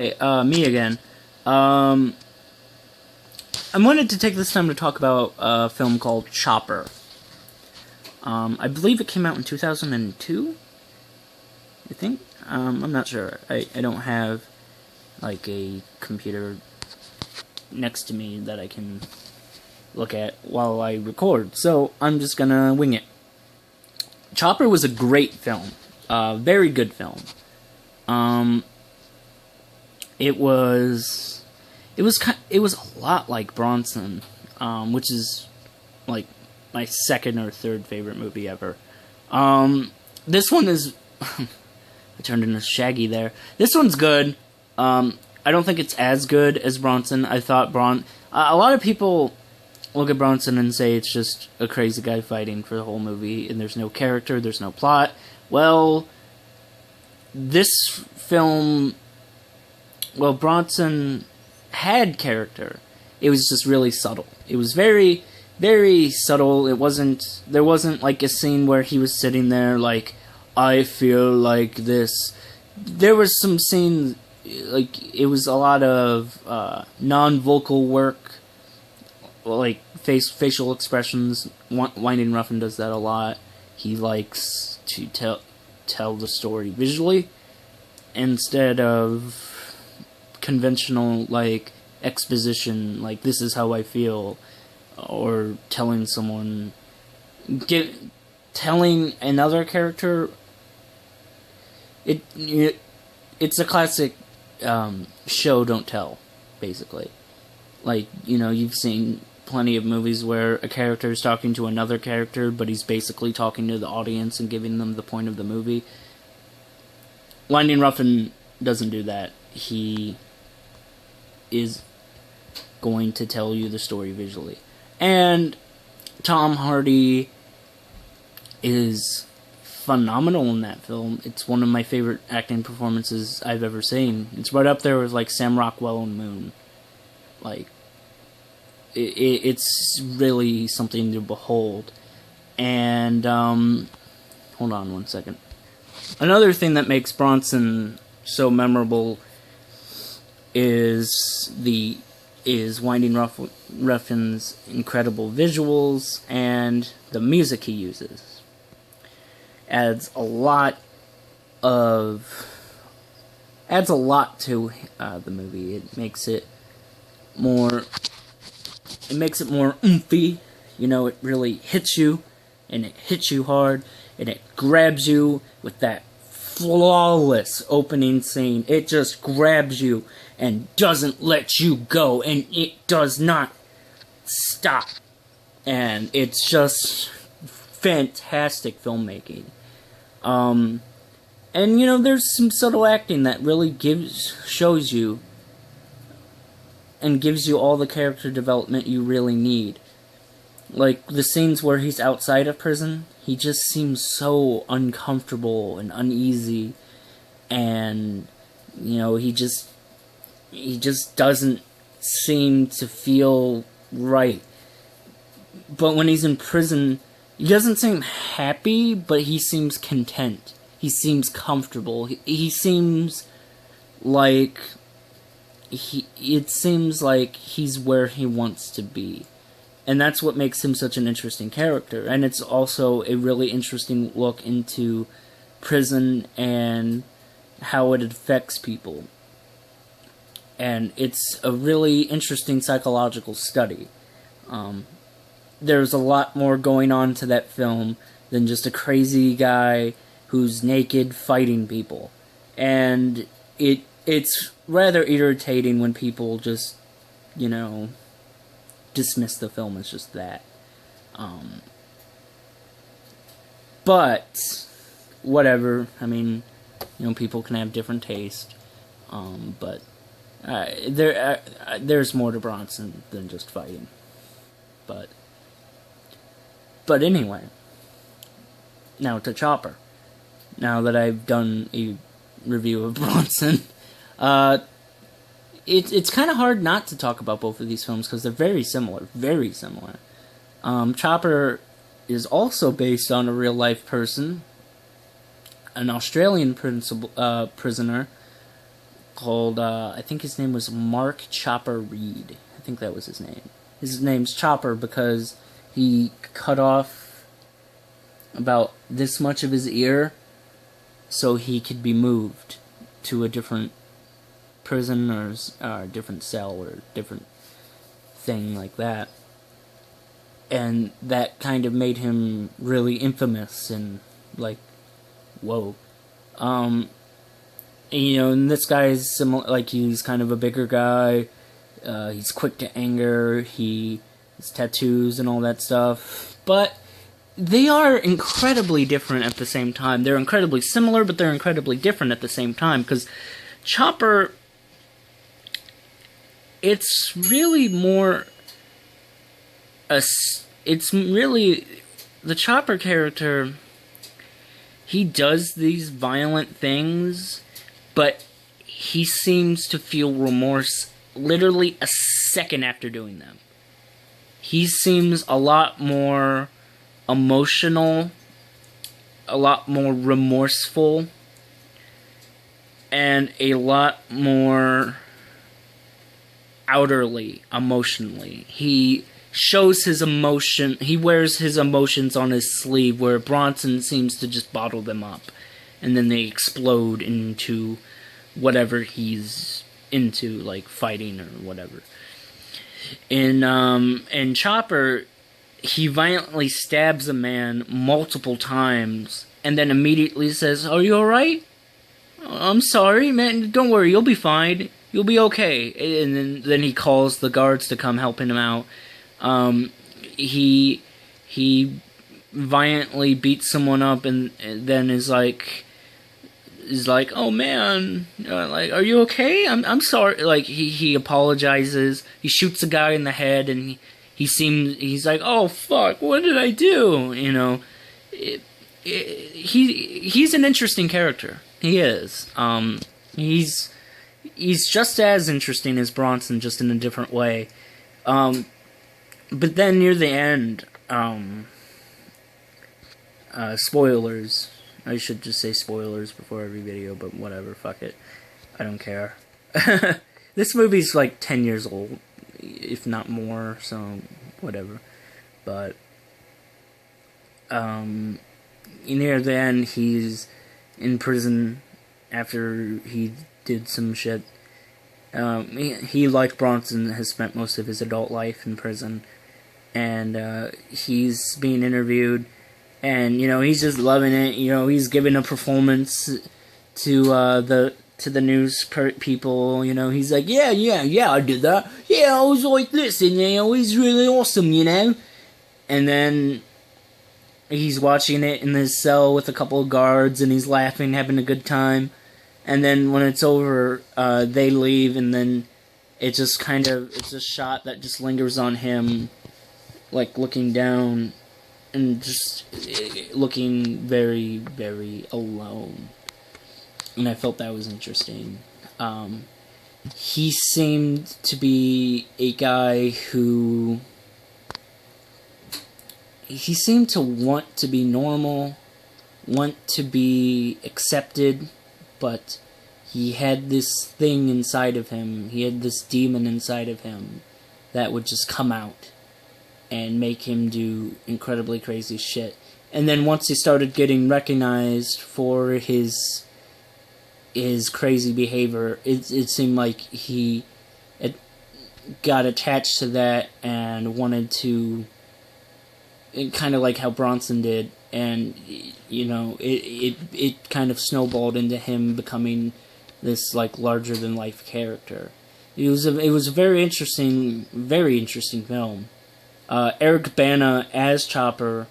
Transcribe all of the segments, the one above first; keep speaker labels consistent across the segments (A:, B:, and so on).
A: Hey, me again. I wanted to take this time to talk about a film called Chopper. I believe it came out in 2002, I think? I'm not sure. I don't have, like, a computer next to me that I can look at while I record, so I'm just gonna wing it. Chopper was a great film. Very good film. It was a lot like Bronson, which is like my second or third favorite movie ever. This one is I turned into Shaggy there. This one's good. I don't think it's as good as Bronson. I thought a lot of people look at Bronson and say it's just a crazy guy fighting for the whole movie, and there's no character, there's no plot. Well, this film, Bronson had character. It was just really subtle. It was very, very subtle. There wasn't like a scene where he was sitting there like, I feel like this. There was some scenes, like, it was a lot of non-vocal work, like facial expressions. Winding Refn does that a lot. He likes to tell the story visually instead of conventional, like, exposition, like, this is how I feel, or telling another character. It's a classic show don't tell, basically. Like, you've seen plenty of movies where a character is talking to another character, but he's basically talking to the audience and giving them the point of the movie. Winding Refn doesn't do that. He is going to tell you the story visually. And Tom Hardy is phenomenal in that film. It's one of my favorite acting performances I've ever seen. It's right up there with, like, Sam Rockwell and Moon. Like, it's really something to behold. And, hold on one second. Another thing that makes Bronson so memorable is Winding Refn's incredible visuals and the music he uses. Adds a lot to the movie. It makes it more oomphy. It really hits you, and it hits you hard, and it grabs you with that flawless opening scene. It just grabs you and doesn't let you go, and it does not stop. And it's just fantastic filmmaking. And there's some subtle acting that really shows you and gives you all the character development you really need. Like, the scenes where he's outside of prison, he just seems so uncomfortable and uneasy, and, he just doesn't seem to feel right. But when he's in prison, he doesn't seem happy, but he seems content. He seems comfortable. He seems like it seems like he's where he wants to be. And that's what makes him such an interesting character. And it's also a really interesting look into prison and how it affects people. And it's a really interesting psychological study. There's a lot more going on to that film than just a crazy guy who's naked fighting people. And it's rather irritating when people just, dismiss the film as just that. But whatever. I mean, people can have different taste. But there's more to Bronson than just fighting. But anyway, now to Chopper. Now that I've done a review of Bronson, it's kind of hard not to talk about both of these films because they're very similar. Very similar. Chopper is also based on a real-life person, an Australian prisoner called, I think his name was Mark Chopper Reed. I think that was his name. His name's Chopper because he cut off about this much of his ear so he could be moved to a different prison or a different cell or different thing like that. And that kind of made him really infamous and like, whoa. You know, and this guy is similar, like he's kind of a bigger guy. He's quick to anger. He has tattoos and all that stuff. But they are incredibly different at the same time. They're incredibly similar, but they're incredibly different at the same time. Because Chopper, it's really more it's really the Chopper character. He does these violent things, but he seems to feel remorse literally a second after doing them. He seems a lot more emotional, a lot more remorseful, and a lot more outerly emotionally. He shows his emotion, he wears his emotions on his sleeve, where Bronson seems to just bottle them up, and then they explode into whatever he's into, like fighting or whatever. In Chopper, he violently stabs a man multiple times, and then immediately says, "Are you alright? I'm sorry, man, don't worry, you'll be fine, you'll be okay." And then he calls the guards to come help him out. He violently beats someone up and then is like, "Oh man, like, are you okay? I'm sorry." Like, he apologizes. He shoots a guy in the head, and he's like, "Oh fuck, what did I do?" You know, he's an interesting character. He is. He's just as interesting as Bronson, just in a different way. But then near the end, spoilers. I should just say spoilers before every video, but whatever, fuck it. I don't care. This movie's like 10 years old, if not more, so whatever. But, near the end, he's in prison after he did some shit. He, like Bronson, has spent most of his adult life in prison. And he's being interviewed, and you know, he's just loving it. You know, he's giving a performance to the news people. You know, he's like, yeah, I did that. Yeah, I was like this, and you know, he's really awesome, you know. And then he's watching it in his cell with a couple of guards, and he's laughing, having a good time. And then when it's over, they leave, and then it's a shot that just lingers on him, like looking down and just looking very, very alone. And I felt that was interesting. He seemed to be a guy who... he seemed to want to be normal, want to be accepted, but he had this thing inside of him, he had this demon inside of him that would just come out and make him do incredibly crazy shit. And then once he started getting recognized for his crazy behavior, it seemed like he got attached to that and wanted to, kind of like how Bronson did, and you know, it kind of snowballed into him becoming this like larger than life character. It was a very interesting film. Eric Bana as Chopper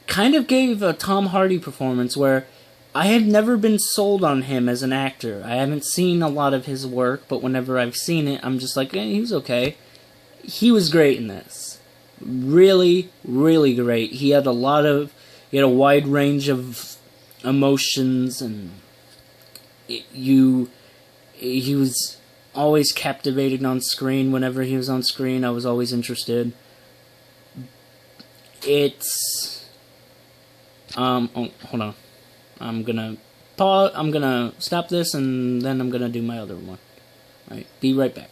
A: kind of gave a Tom Hardy performance where I had never been sold on him as an actor. I haven't seen a lot of his work, but whenever I've seen it, I'm just like, he was okay. He was great in this. Really, really great. He had a wide range of emotions, and he was always captivating on screen. Whenever he was on screen, I was always interested. It's... oh, hold on. I'm gonna pause. I'm gonna stop this, and then I'm gonna do my other one. All right, be right back.